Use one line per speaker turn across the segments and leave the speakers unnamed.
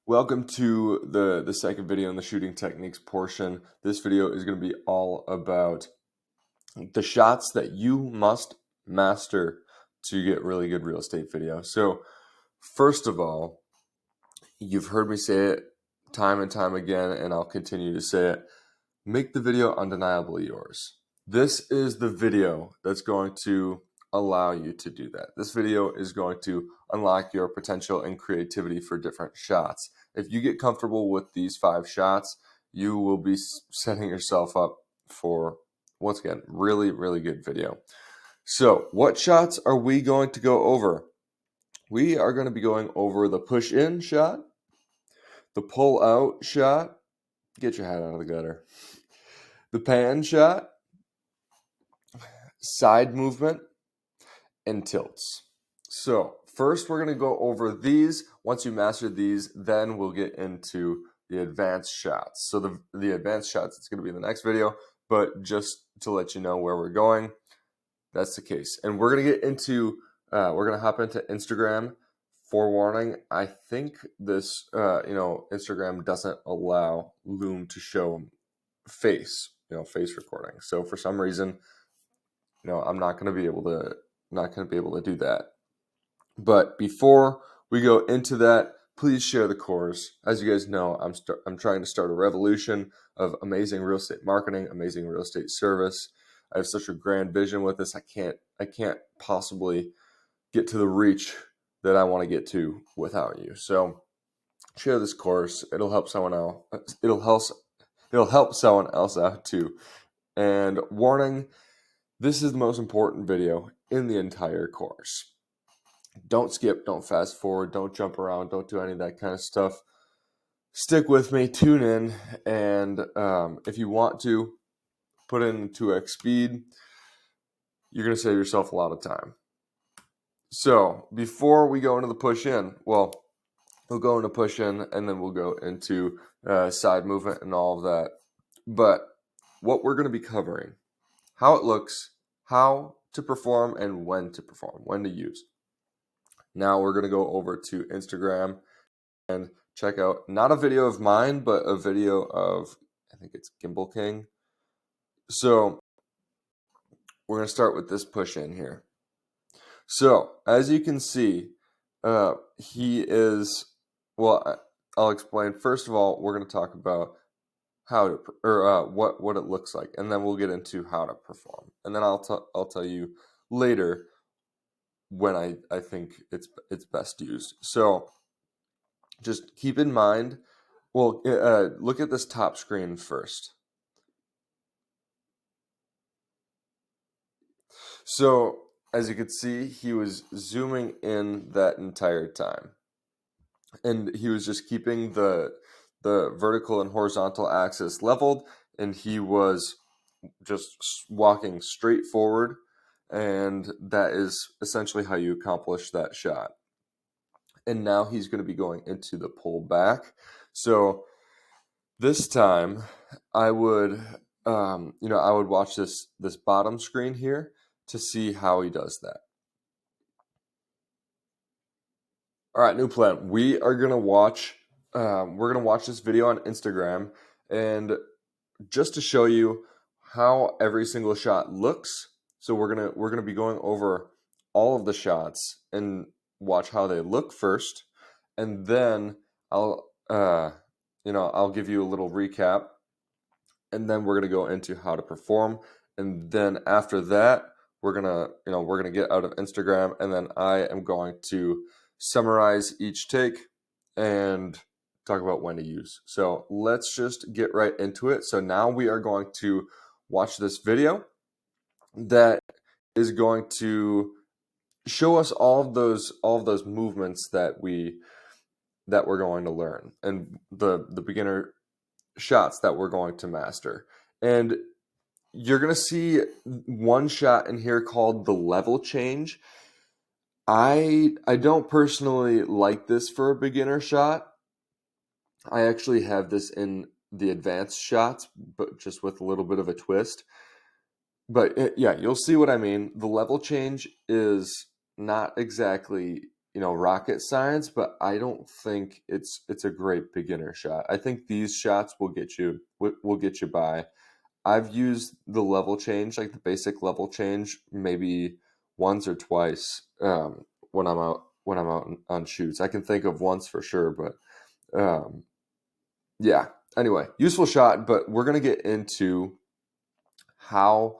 Welcome to the second video in the shooting techniques portion. This video is going to be all about the shots that you must master to get really good real estate video. So first of all, you've heard me say it time and time again, and I'll continue to say it. Make the video undeniably yours. This is the video that's going to allow you to do that. This video is going to unlock your potential and creativity for different shots. If you get comfortable with these 5 shots, you will be setting yourself up for, once again, really, really good video. So what shots are we going to go over? We are going to be going over the push in shot, the pull out shot, get your hat out of the gutter, the pan shot, side movement, and tilts. So first we're going to go over these. Once you master these, then we'll get into the advanced shots. So the advanced shots, it's going to be in the next video, but just to let you know where we're going, that's the case. And we're going to get into, we're going to hop into Instagram. Forewarning, I think this, Instagram doesn't allow Loom to show face recording. So for some reason, I'm not going to be able to do that. But before we go into that, please share the course. As you guys know, I'm trying to start a revolution of amazing real estate marketing, amazing real estate service. I have such a grand vision with this. I can't possibly get to the reach that I want to get to without you. So share this course. It'll help someone else. It'll help someone else out too. And warning, this is the most important video in the entire course. Don't skip, don't fast forward, don't jump around, don't do any of that kind of stuff. Stick with me, tune in, and if you want to put in 2x speed, you're going to save yourself a lot of time. So before we go into the push in, we'll go into push in and then we'll go into side movement and all of that. But what we're going to be covering, how it looks, how to perform, and when to perform, when to use. Now we're going to go over to Instagram and check out not a video of mine, but a video of, I think it's Gimbal King. So we're going to start with this push in here. So as you can see, he is, well, I'll explain. First of all, we're going to talk about how to, or what it looks like, and then we'll get into how to perform. And then I'll tell you later when I think it's best used. So just keep in mind, well, look at this top screen first. So as you can see, he was zooming in that entire time. And he was just keeping the vertical and horizontal axis leveled, and he was just walking straight forward. And that is essentially how you accomplish that shot. And now he's going to be going into the pull back. So this time I would, I would watch this bottom screen here to see how he does that. All right, new plan. We are going to watch, we're going to watch this video on Instagram, and just to show you how every single shot looks. So we're going to be going over all of the shots and watch how they look first, and then I'll give you a little recap, and then we're going to go into how to perform, and then after that we're going to get out of Instagram, and then I am going to summarize each take and talk about when to use. So let's just get right into it. So now we are going to watch this video that is going to show us all of those movements that we're going to learn, and the beginner shots that we're going to master. And you're going to see one shot in here called the level change. I don't personally like this for a beginner shot. I actually have this in the advanced shots, but just with a little bit of a twist. But yeah, you'll see what I mean. The level change is not exactly rocket science, but I don't think it's a great beginner shot. I think these shots will get you by. I've used the level change, like the basic level change, maybe once or twice when I'm out on shoots. I can think of once for sure, but yeah. Anyway, useful shot, but we're gonna get into how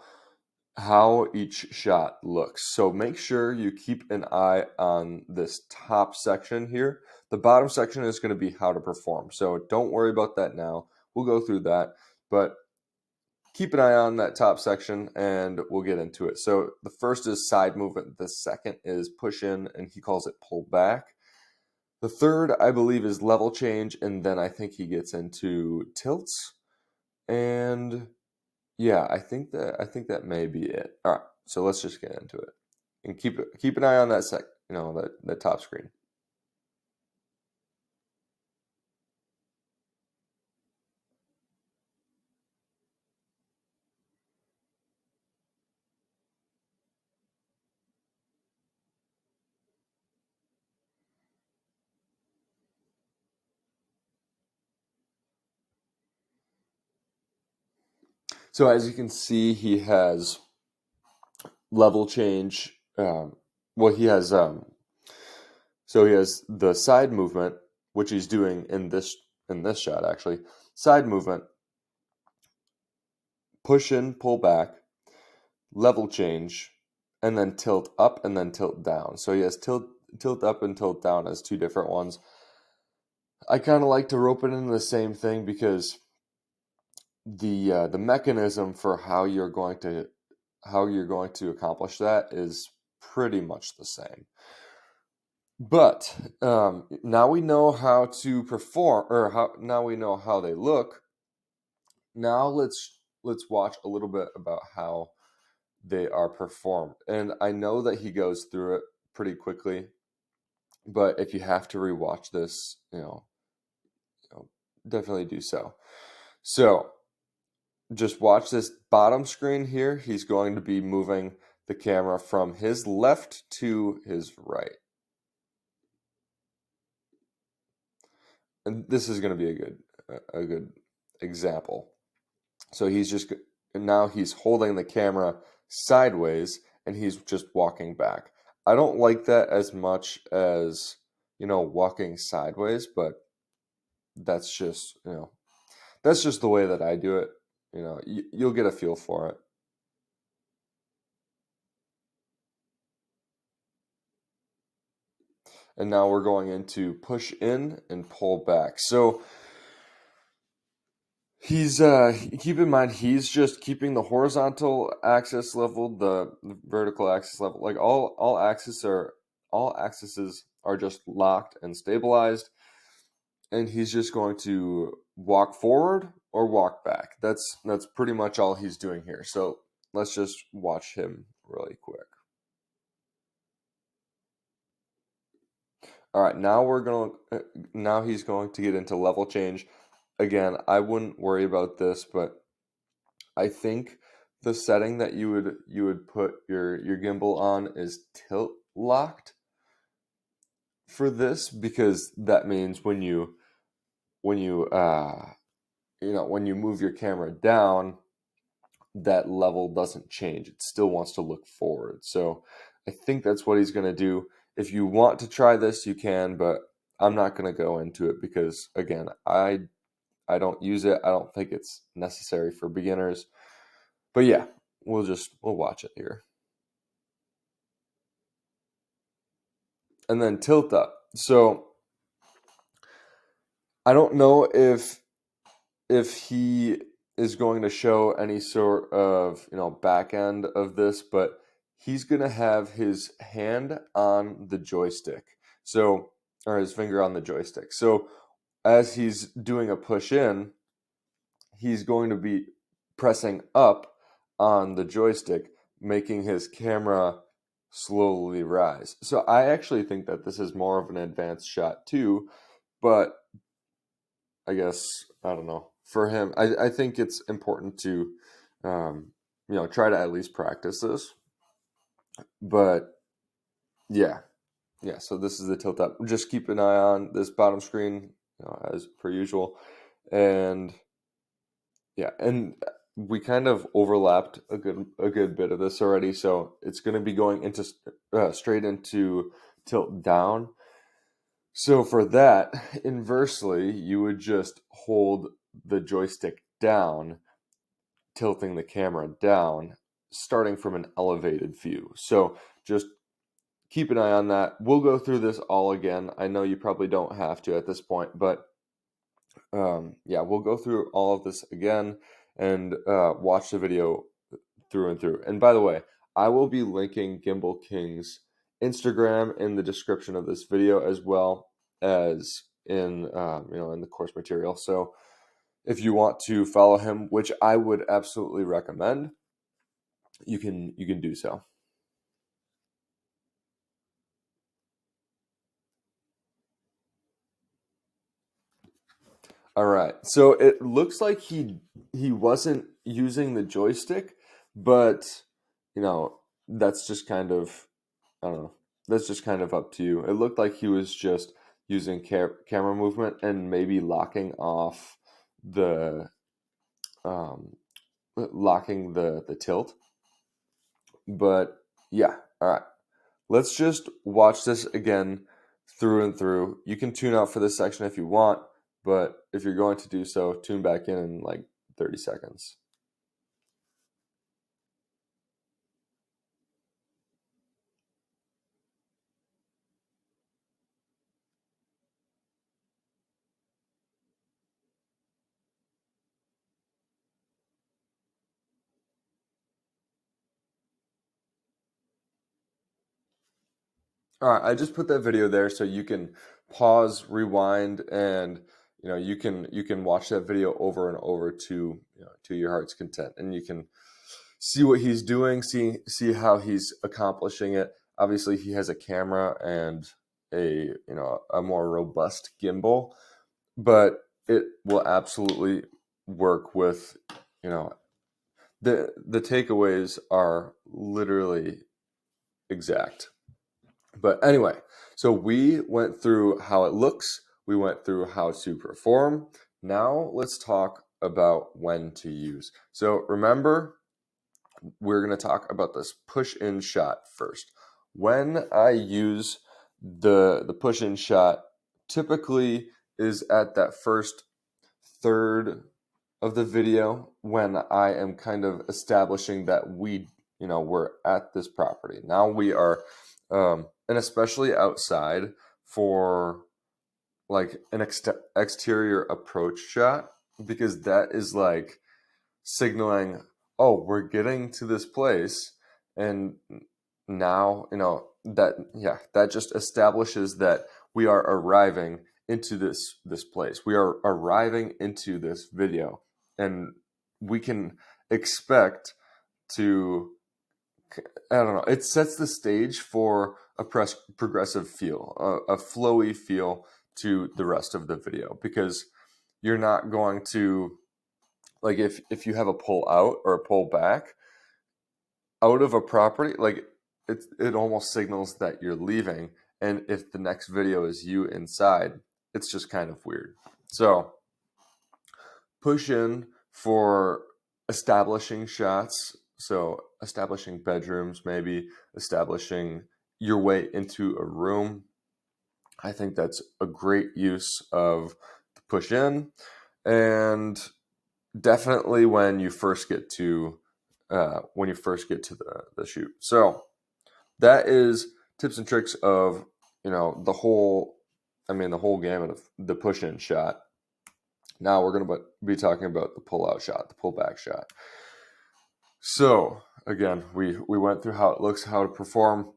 each shot looks. So make sure you keep an eye on this top section here. The bottom section is going to be how to perform. So don't worry about that now. We'll go through that, but keep an eye on that top section and we'll get into it. So the first is side movement. The second is push in, and he calls it pull back. The third, I believe, is level change, and then I think he gets into tilts. And yeah, I think that may be it. All right, so let's just get into it and keep an eye on that that top screen. So as you can see, he has level change. Well, he has so he has the side movement, which he's doing in this shot actually. Side movement, push in, pull back, level change, and then tilt up and then tilt down. So he has tilt up and tilt down as two different ones. I kind of like to rope it into the same thing because the mechanism for how you're going to accomplish that is pretty much the same. But now we know how to perform, or now we know how they look. Now let's watch a little bit about how they are performed. And I know that he goes through it pretty quickly, but if you have to rewatch this, definitely do so. So just watch this bottom screen here. He's going to be moving the camera from his left to his right. And this is going to be a good example. So now he's holding the camera sideways and he's just walking back. I don't like that as much as, walking sideways, but that's just, that's just the way that I do it. You'll get a feel for it. And now we're going into push in and pull back. So he's keep in mind he's just keeping the horizontal axis level, the vertical axis level. Like all axes are just locked and stabilized, and he's just going to walk forward or walk back. That's pretty much all he's doing here. So let's just watch him really quick. All right, now he's going to get into level change. Again, I wouldn't worry about this, but I think the setting that you would put your gimbal on is tilt locked for this, because that means when you when you move your camera down, that level doesn't change. It still wants to look forward. So I think that's what he's going to do. If you want to try this, you can, but I'm not going to go into it because again, I don't use it. I don't think it's necessary for beginners. But yeah, we'll watch it here. And then tilt up. So I don't know if he is going to show any sort of back end of this, but he's going to have his hand on the joystick. So, or his finger on the joystick. So as he's doing a push in, he's going to be pressing up on the joystick, making his camera slowly rise. So I actually think that this is more of an advanced shot too, but I guess, I don't know. For him, I think it's important to, try to at least practice this. But yeah, yeah, so this is the tilt up. Just keep an eye on this bottom screen, as per usual. And yeah, and we kind of overlapped a good bit of this already, so it's going to be going into straight into tilt down. So for that, inversely, you would just hold the joystick down, tilting the camera down, starting from an elevated view. So just keep an eye on that. We'll go through this all again. I know you probably don't have to at this point, but yeah, we'll go through all of this again and watch the video through and through. And by the way, I will be linking Gimbal King's Instagram in the description of this video, as well as in in the course material. So if you want to follow him, which I would absolutely recommend, you can do so. All right. So it looks like he wasn't using the joystick, but that's just kind of, I don't know. That's just kind of up to you. It looked like he was just using camera movement and maybe the um, locking the tilt. But yeah, all right. Let's just watch this again through and through. You can tune out for this section if you want, but if you're going to do so, tune back in like 30 seconds. All right, I just put that video there so you can pause, rewind, and you can watch that video over and over to your heart's content, and you can see what he's doing, see how he's accomplishing it. Obviously, he has a camera and a more robust gimbal, but it will absolutely work with you know the takeaways are literally exact. But anyway, so we went through how it looks, we went through how to perform. Now let's talk about when to use. So remember, we're going to talk about this push in shot first. When I use the push in shot, typically is at that first third of the video when I am kind of establishing that we're at this property. Now we are, and especially outside for like an exterior approach shot, because that is like signaling, oh, we're getting to this place. And now, that just establishes that we are arriving into this place. We are arriving into this video, and we can expect to, I don't know, it sets the stage for a progressive feel, a flowy feel to the rest of the video, because you're not going to, like, if you have a pull out or a pull back out of a property, like it almost signals that you're leaving. And if the next video is you inside, it's just kind of weird. So push in for establishing shots. So establishing bedrooms, maybe establishing your way into a room. I think that's a great use of the push in. And definitely when you first get to the shoot. So that is tips and tricks of the whole gamut of the push in shot. Now we're going to be talking about the pull out shot, the pull back shot. So again, we went through how it looks, how to perform.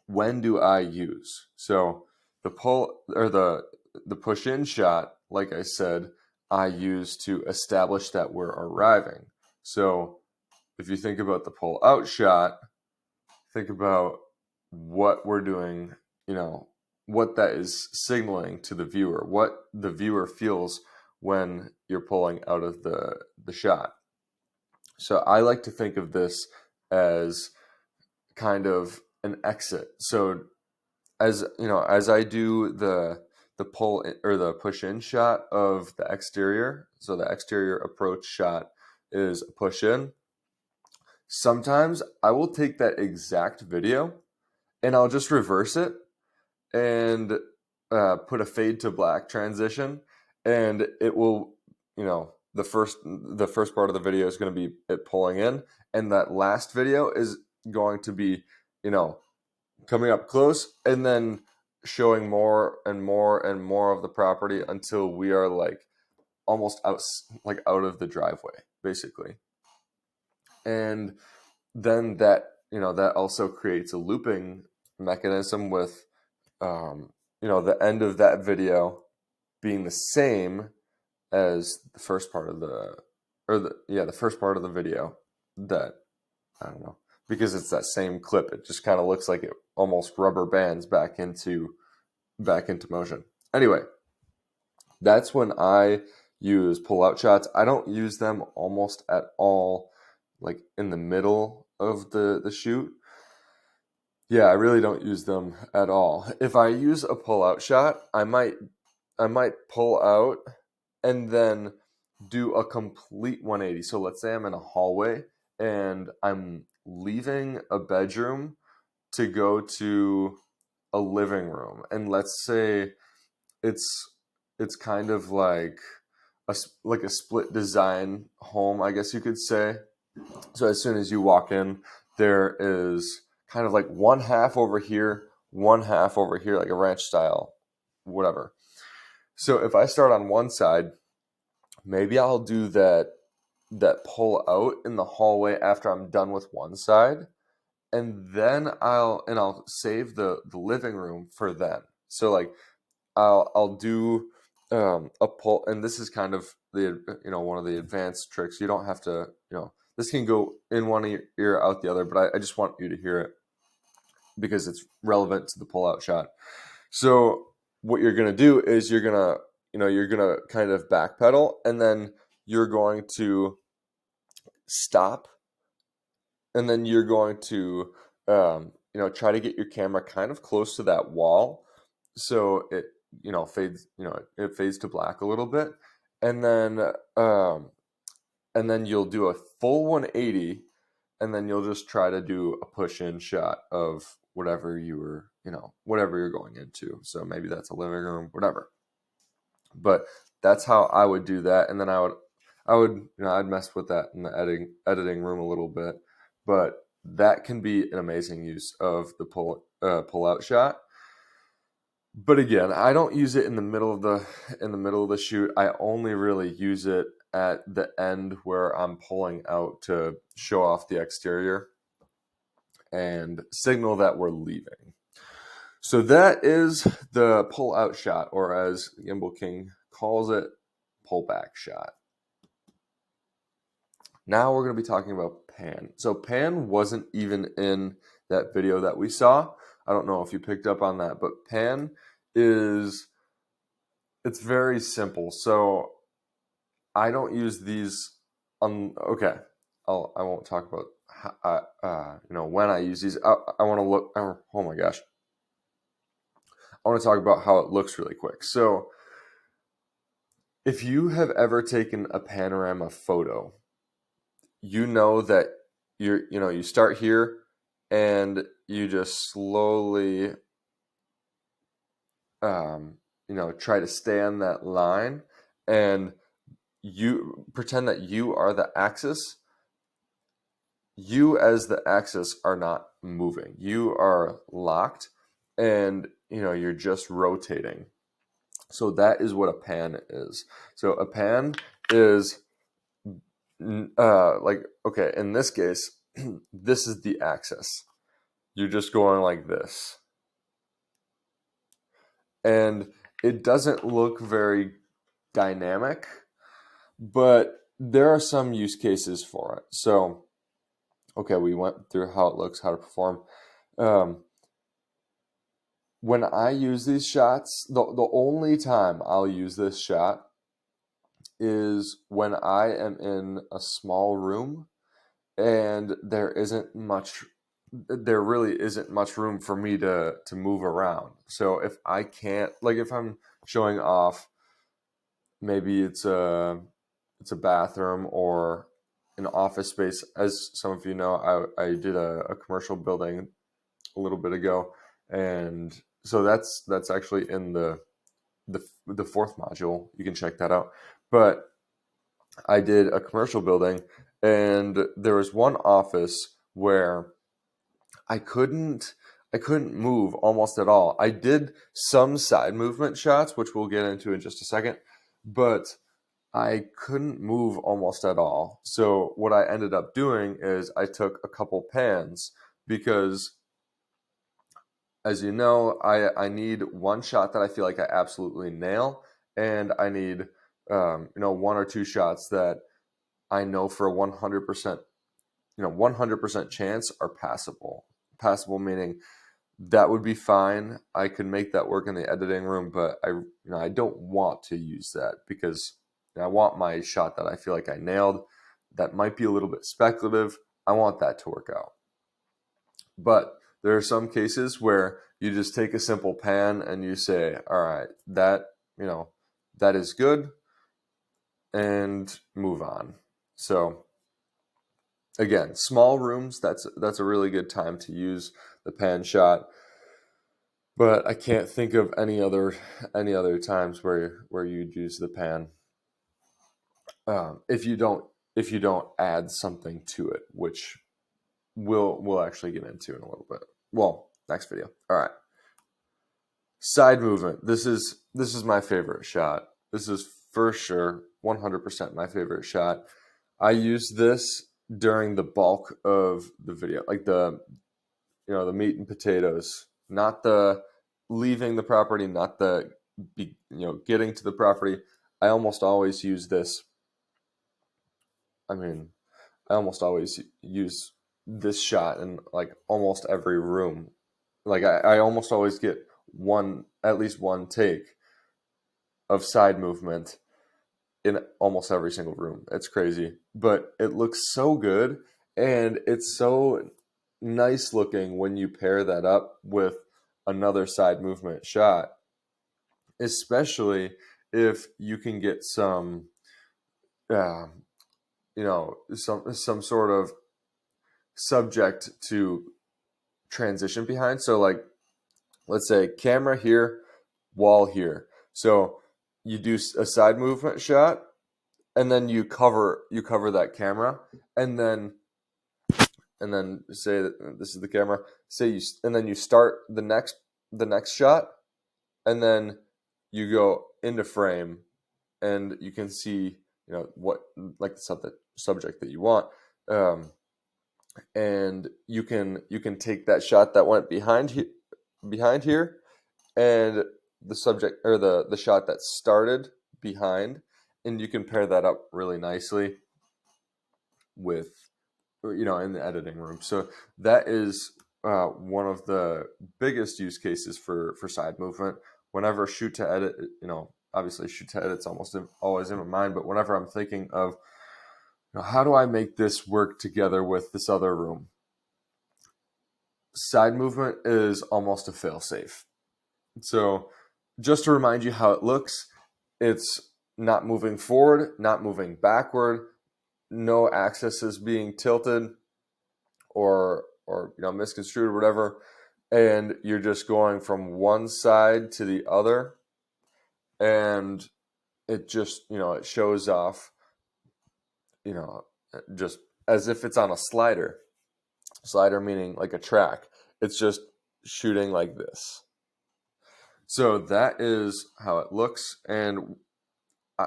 When do I use? So the pull or the push in shot, like I said, I use to establish that we're arriving. So if you think about the pull out shot, think about what we're doing, what that is signaling to the viewer, what the viewer feels when you're pulling out of the shot. So I like to think of this as kind of an exit. So as you know, as I do the pull or the push in shot of the exterior, so the exterior approach shot is a push in. Sometimes I will take that exact video and I'll just reverse it and put a fade to black transition, and it will, you know, the first part of the video is going to be it pulling in, and that last video is going to be, you know, coming up close and then showing more and more and more of the property until we are like almost out of the driveway basically. And then that, you know, that also creates a looping mechanism with you know, the end of that video being the same as the first part of the first part of the video. That, I don't know, because it's that same clip, it just kind of looks like it almost rubber bands back into motion. Anyway, that's when I use pull out shots. I don't use them almost at all like in the middle of the shoot. Yeah, I really don't use them at all. If I use a pull out shot, I might pull out and then do a complete 180. So let's say I'm in a hallway and I'm leaving a bedroom to go to a living room, and let's say it's kind of like a split design home, I guess you could say. So as soon as you walk in, there is kind of like one half over here, one half over here, like a ranch style, whatever. So if I start on one side, maybe I'll do that pull out in the hallway after I'm done with one side, and then I'll save the living room for then. So like I'll do a pull, and this is kind of the, you know, one of the advanced tricks. You don't have to, you know, this can go in one ear out the other, but I just want you to hear it because it's relevant to the pull out shot. So what you're gonna do is you're gonna kind of backpedal, and then you're going to stop, and then you're going to you know, try to get your camera kind of close to that wall, so it, you know, fades, you know, it fades to black a little bit, and then you'll do a full 180, and then you'll just try to do a push in shot of whatever you were, you know, whatever you're going into. So maybe that's a living room, whatever. But that's how I would do that, and then I would, you know, I'd mess with that in the editing room a little bit, but that can be an amazing use of the pull out shot. But again, I don't use it in the middle of the shoot. I only really use it at the end where I'm pulling out to show off the exterior and signal that we're leaving. So that is the pull out shot, or as Gimbal King calls it, pullback shot. Now we're going to be talking about pan. So pan wasn't even in that video that we saw. I don't know if you picked up on that, but pan is, it's very simple. So I don't use these okay. I won't talk about you know, when I use these. I want to look. Oh my gosh. I want to talk about how it looks really quick. So if you have ever taken a panorama photo, you know that you start here and you just slowly you know, try to stay on that line, and you pretend that you are the axis. You as the axis are not moving. You are locked, and you know, you're just rotating. So that is what a pan is. So a pan is like, okay, in this case, this is the axis. You're just going like this. And it doesn't look very dynamic, but there are some use cases for it. So, okay, we went through how it looks, how to perform. When I use these shots, the only time I'll use this shot is when I am in a small room and there isn't much there really isn't much room for me to move around. So if I can't, like if I'm showing off, maybe it's a bathroom or an office space. As some of you know, I did a commercial building a little bit ago, and so that's actually in the fourth module. You can check that out. But I did a commercial building, and there was one office where I couldn't I couldn't move almost at all. I did some side movement shots, which we'll get into in just a second, but I couldn't move almost at all. So what I ended up doing is I took a couple pans because, as you know, I need one shot that I feel like I absolutely nail, and I need one or two shots that I know for a 100% 100% chance are passable. Passable meaning that would be fine. I could make that work in the editing room, but I don't want to use that because I want my shot that I feel like I nailed. That might be a little bit speculative. I want that to work out. But there are some cases where you just take a simple pan and you say, all right, that is good, and move on. So again, small rooms, that's a really good time to use the pan shot. But I can't think of any other times where you'd use the pan, if you don't add something to it, which we'll actually get into in a little bit. Well, next video. All right. Side movement. This is my favorite shot. This is for sure 100% my favorite shot. I use this during the bulk of the video, like the meat and potatoes, not the leaving the property, not the getting to the property. I almost always use this. I mean, I almost always use this shot in like almost every room. Like I almost always get at least one take of side movement in almost every single room. It's crazy, but it looks so good, and it's so nice looking when you pair that up with another side movement shot, especially if you can get some uh, some sort of subject to transition behind. So like, let's say camera here, wall here. So you do a side movement shot, and then you cover that camera, and then say that this is the camera. And then you start the next shot, and then you go into frame, and you can see what, like, the subject that you want, and you can take that shot that went behind here, and the subject, or the shot that started behind, and you can pair that up really nicely with in the editing room. So that is one of the biggest use cases for side movement. Whenever shoot to edit, obviously shoot to edit's almost always in my mind, but whenever I'm thinking of how do I make this work together with this other room, side movement is almost a fail-safe. So just to remind you how it looks, it's not moving forward, not moving backward, no axis is being tilted or misconstrued or whatever, and you're just going from one side to the other, and it just it shows off just as if it's on a slider meaning like a track. It's just shooting like this. So that is how it looks, and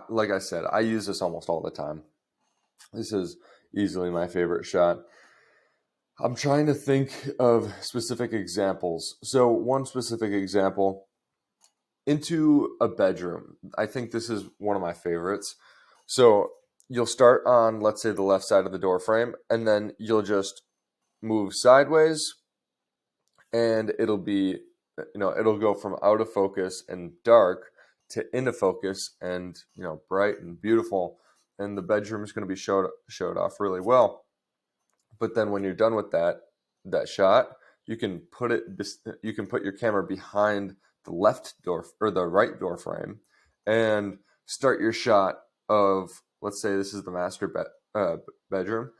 like I said, I use this almost all the time. This is easily my favorite shot. I'm trying to think of specific examples. So one specific example, into a bedroom. I think this is one of my favorites. So you'll start on, let's say, the left side of the door frame, and then you'll just move sideways, and it'll go from out of focus and dark to into focus and bright and beautiful, and the bedroom is going to be showed off really well. But then when you're done with that, that shot, you can put your camera behind the left door or the right door frame and start your shot of, let's say this is the bedroom.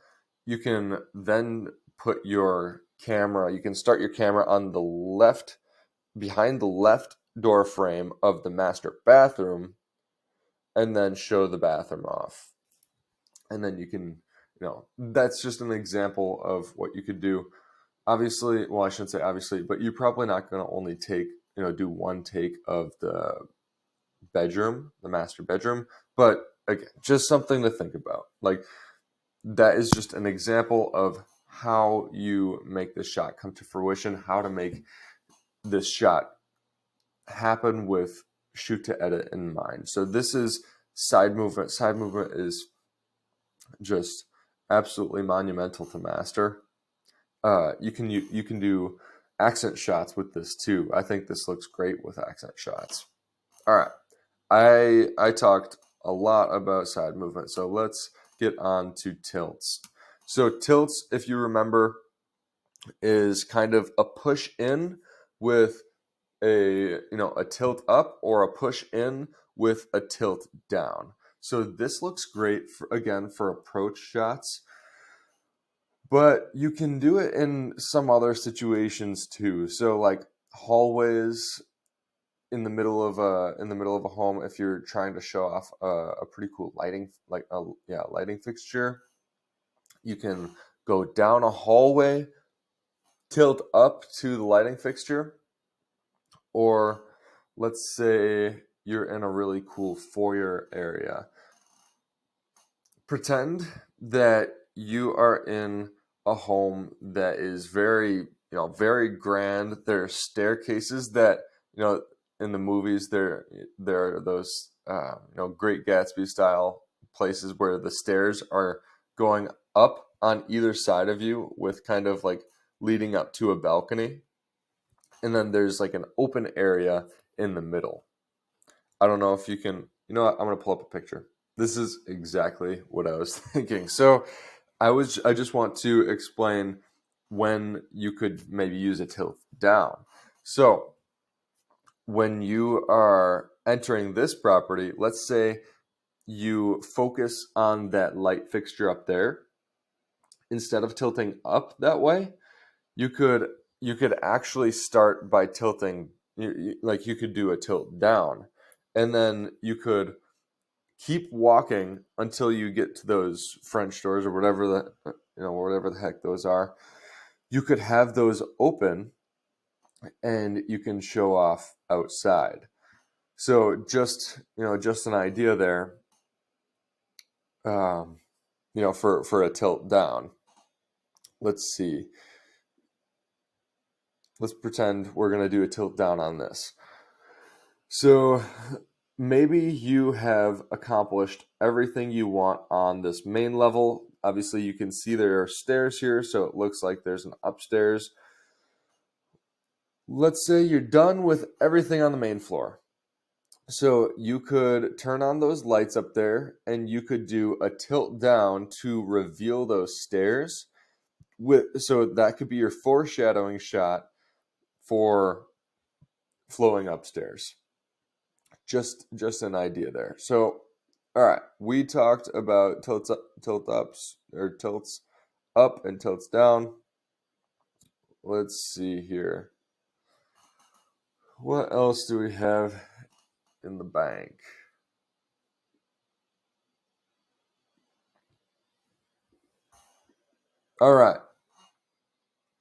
You can then put your camera, you can start your camera on the left, behind the left door frame of the master bathroom, and then show the bathroom off. And then you can, that's just an example of what you could do. Obviously, well, I shouldn't say obviously, but you're probably not going to only do one take of the bedroom, the master bedroom. But again, just something to think about. Like, that is just an example of how you make this shot come to fruition, how to make this shot happen with shoot to edit in mind. So this is side movement. Side movement is just absolutely monumental to master. You can do accent shots with this too. I think this looks great with accent shots. All right, I talked a lot about side movement, so let's get on to tilts. So tilts, if you remember, is kind of a push in with a tilt up, or a push in with a tilt down. So this looks great for approach shots, but you can do it in some other situations too. So like hallways in the middle of a home, if you're trying to show off a pretty cool lighting lighting fixture, you can go down a hallway, tilt up to the lighting fixture. Or let's say you're in a really cool foyer area. Pretend that you are in a home that is very, very grand. There are staircases that, in the movies, there are those, Great Gatsby style places where the stairs are going up on either side of you with kind of like leading up to a balcony. And then there's like an open area in the middle. I don't know if you can, what, I'm going to pull up a picture. This is exactly what I was thinking. So I just want to explain when you could maybe use a tilt down. So when you are entering this property, let's say you focus on that light fixture up there. Instead of tilting up that way, you could actually start by tilting, like you could do a tilt down, and then you could keep walking until you get to those French doors or whatever the heck those are. You could have those open and you can show off outside. So just an idea there, for a tilt down. Let's see. Let's pretend we're going to do a tilt down on this. So maybe you have accomplished everything you want on this main level. Obviously, you can see there are stairs here, so it looks like there's an upstairs. Let's say you're done with everything on the main floor. So you could turn on those lights up there, and you could do a tilt down to reveal those stairs. So that could be your foreshadowing shot for flowing upstairs. Just an idea there. So, all right, we talked about tilt ups or tilts up and tilts down. Let's see here. What else do we have in the bank? All right.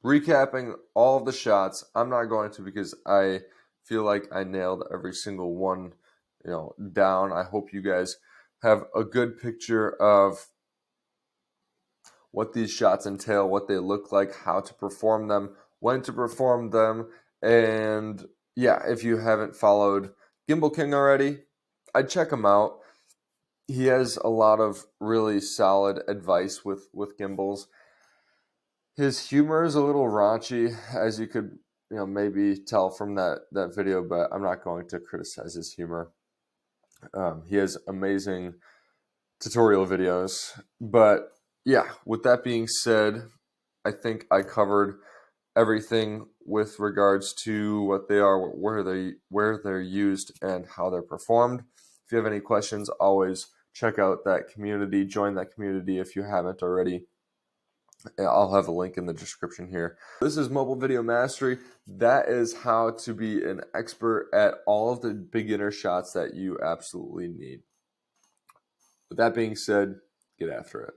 Recapping all of the shots. I'm not going to, because I feel like I nailed every single one, down. I hope you guys have a good picture of what these shots entail, what they look like, how to perform them, when to perform them. And yeah, if you haven't followed Gimbal King already, I'd check him out. He has a lot of really solid advice with gimbals. His humor is a little raunchy, as you could maybe tell from that video, but I'm not going to criticize his humor. He has amazing tutorial videos. But yeah, with that being said, I think I covered everything with regards to what they are, where they're used, and how they're performed. If you have any questions, always check out that community. Join that community if you haven't already. I'll have a link in the description here. This is Mobile Video Mastery. That is how to be an expert at all of the beginner shots that you absolutely need. With that being said, get after it.